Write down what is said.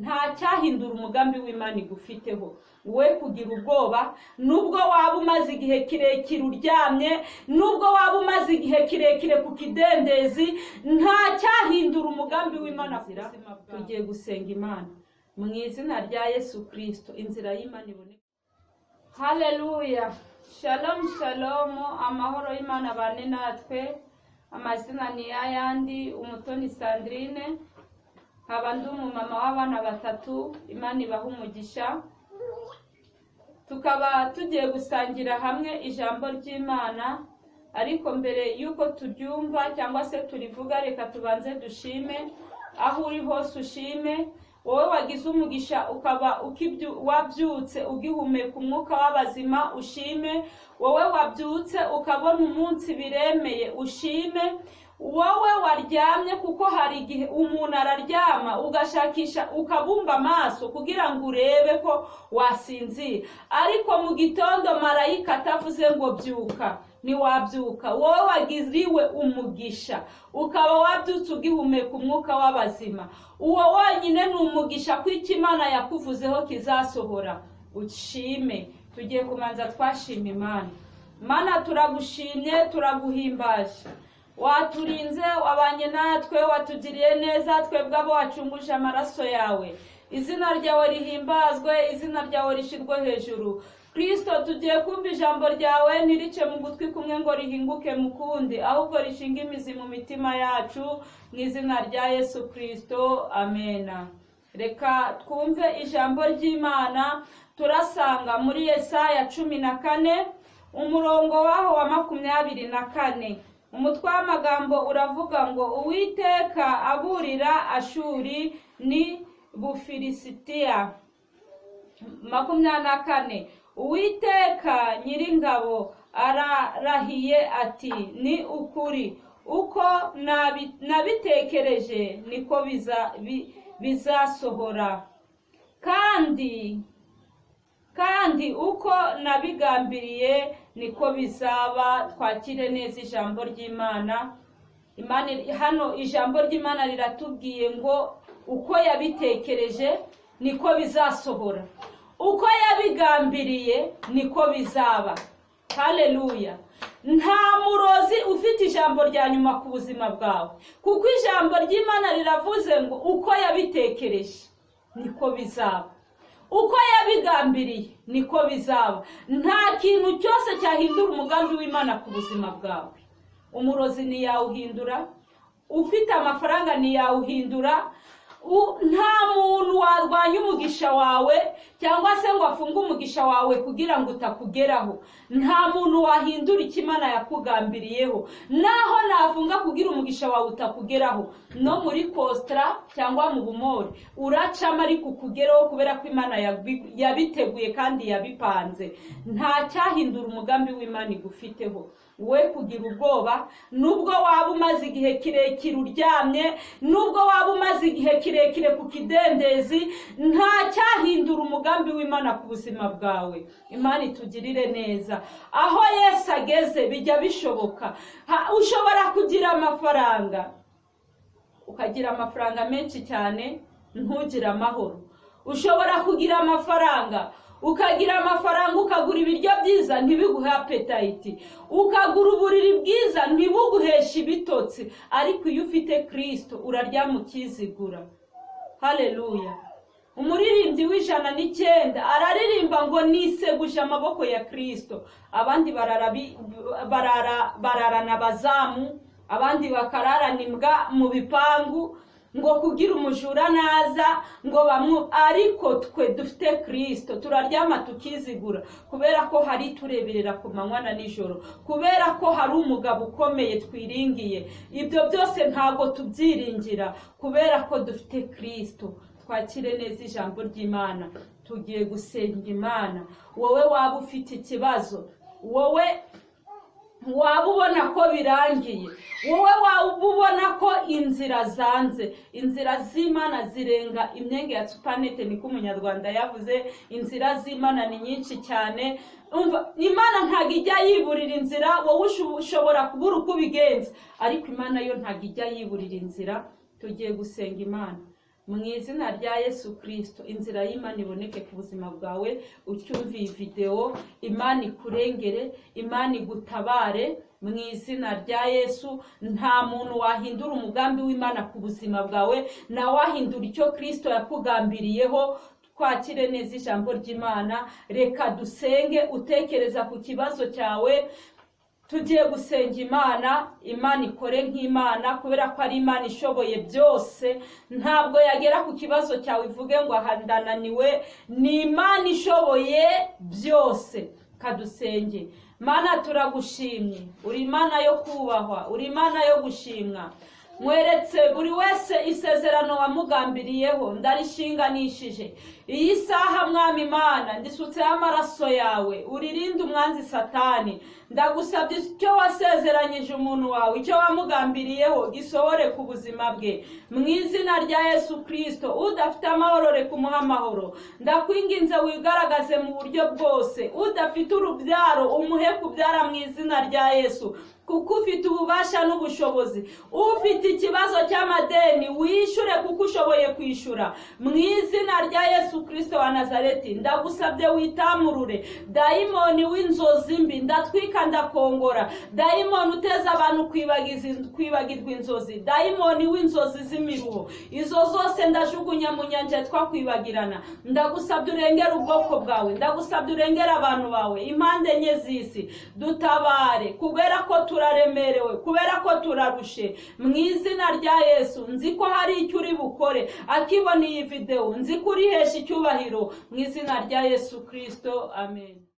nta cyahindura umugambi w'Imana igufiteho. We kugira ubwoba, nubwo waba umaze igihe kirekire uryamye, nubwo waba umaze igihe kirekire ku kidendezi, nta cyahindura umugambi w'Imana. Tugiye gusenga Imana mu izina rya Yesu Kristo, inzira y'Imana iboneka. Haleluya. Shalom shalom, amahoro y'Imana bane natwe. Amazina ni ayandi, Umutoni Sandrine, nkaba ndi umumama w'abana batatu. Imana ibaha umugisha. Tukaba tugiye gusangira hamwe ijambo ry'Imana, ariko mbere yuko turyumva cyangwa se turivuga, reka tubanze dushime. Aho uri hose ushime. Wowe wagize umugisha ukaba wabyutse ugihumeka umwuka w'abazima, ushime. Wowe wabyutse ukabona umunsi biremeye, ushime. Wowe waryamye, kuko hari igihe umuntu araryama ugashakisha ukabumba amaso kugira ngo urebe ko wasinzira, ariko mu gitondo marayika atavuze ngo byuka, ntiwabyuka. Wowe wagiriwe umugisha ukaba wabyutse ugihumeka umwuka w'abazima. Uwo wonyine ni umugisha ko icyo Imana yakuvuzeho kizasohora. Ushime. Tugiye kumanza twashima Imana. Mana, turagushimye, turaguhimbaje. Waturinze, wabanye natwe, watugiriye neza, twebwe abo wacunguje amaraso yawe. Izina ryawe rihimbazwe, izina ryawe rishirwe hejuru. Kristo, tugiye kumva ijambo ryawe, ntirice mu gutwi kumwe ngo rihinguke mu kundi, ahubwo rishinga imizi mu mitima yacu, mu izina rya Yesu Kristo, amena. Reka twumve ijambo ry'Imana. Turasanga muri Yesaya 14 umurongo waho wa 24. Umutwe w'amagambo uravuga ngo Uwiteka aburira Ashuri ni Bufilisitiya. 24. Uwiteka Nyiringabo ararahiye ati, ni ukuri uko nabitekereje niko bizasohora, kandi uko nabigambiriye niko bizaba. Twakire neza ijambo ry'Imana. Hano ijambo ry'Imana riratubwiye ngo uko yabitekereje niko bizasohora, uko yabigambiriye niko bizaba. Haleluya. Nta murozi ufite ijambo rya nyuma ku buzima bwawe, kuko ijambo ry'Imana riravuze ngo uko yabitekereje niko bizaba, uko yabigambiriye niko bizaba. Nta kintu cyose cyahindura umugambi w'Imana ku buzima bwawe. Umurozi ntiyawuhindura, ufite amafaranga ntiyawuhindura, nta muntu warwanya umugisha wawe cyangwa se ngo afunge umugisha wawe kugira ngo utakugeraho. Nta muntu wahindura icyo Imana yakugambiriyeho. Naho nafunga kugira umugisha wawe utakugeraho, no muri kostra cyangwa mu bumori uracama ariko ukugeraho, kubera ko Imana yabiteguye kandi yabipanze. Nta cyahindura umugambi w'Imana igufiteho. We kugira ubwoba, nubwo waba umaze igihe kirekire uryamye, nubwo waba umaze igihe kirekire ku kidendezi, nta cyahindura umugambi w'Imana ku buzima bwawe. Imana itugirire neza. Aho Yesu ageze bijya bishoboka. Ushobora kugira amafaranga, ukagira amafaranga menshi cyane ntugire amahoro. Ushobora kugira amafaranga, ukagira amafaranga ukagura ibiryo byiza ntibiguhe appetite, ukagura uburiri bwiza ntibuguheshe ibitotsi, ariko iyo ufite Kristo uraryama ukizigura. Haleluya. Umuririmbyi w'109 araririmba ngo niseguje amaboko ya Kristo. Abandi bararana abazamu, abandi bakararana imbwa mu bipangu, ngo kugira umujura naza ngo ariko twe dufite Kristo turaryama tukizigura, kubera ko hari tureberera ku manywa na nijoro, kubera ko hari umugabo ukomeye twiringiye. Ibyo byose ntago tubyiringira, kubera ko dufite Kristo. Twakire neza ijambo ry'Imana. Tugiye gusenga Imana. Wowe waba ufite ikibazo, wowe waba ubona ko birangiye, wowe waba ubona ko inzira zanze, inzira z'Imana zirenga imyenge ya supanete, niko umunyarwanda yavuze. Inzira z'Imana ni nyinshi cyane. Imana ntago ijya yiburira inzira. Wowe ushobora kubura uko ubigenza, ariko Imana yo ntago ijya yiburira inzira. Tugiye gusenga Imana. mu izina rya Yesu Kristo inzira y'Imana iboneke ku buzima bwawe. Ucyumva iyi video, Imana ikurengere, Imana igutabare mu izina rya Yesu. Nta muntu wahindura umugambi w'Imana ku buzima bwawe, na wahindura icyo Kristo yakugambiriyeho. Twakire neza ijambo ry'Imana. Reka dusenge utekereza ku kibazo cyawe. Tugiye gusenga Imana. Imana ikore nk'Imana, kubera ko ari Imana ishoboye byose. Ntabwo yagera ku kibazo cyawe ivuge ngo ahandananiwe. Ni Imana ishoboye byose. Kadusenge. Mana, turagushimye, uri Imana yo kubahwa, uri Imana yo gushimwa. Mweretse buri wese isezerano wamugambiriyeho, ndarishinganishije. Iyi saha Mwami Imana, ndisutseho amaraso yawe, uririnde umwanzi Satani. Ndagusabye icyo wasezeranyije umuntu wawe, icyo wamugambiriyeho gisohore ku buzima bwe mu izina rya Yesu Kristo. Udafite amahoro reka umuhe amahoro. Ndakwinginze wigaragaze mu buryo bwose. Udafite urubyaro umuhe kubyara mu izina rya Yesu, kuko ufite ububasha n'ubushobozi. Ufite ikibazo cy'amadeni wishyure, kuko ushoboye kwishyura mu izina rya Yesu Kristo wa Nazareti. Ndagusabye witamurure dayimoni w'inzozi mbi, ndatwika ndakongora dayimoni uteza abantu kwibagirwa inzozi, dayimoni w'inzozi z'imiruho, izo zose ndajugunya mu nyanja twakwibagirana. Ndagusabye urengera ubwoko bwawe, ndagusabye urengera abantu bawe impande enye z'isi. Dutabare, kubera ko turaremerewe, kubera ko turarushe mu izina rya Yesu. Nzi ko hari icyo uri bukore. Akibona iyi video, nzi ko urihesha icyubahiro mu izina rya Yesu Kristo. Amen.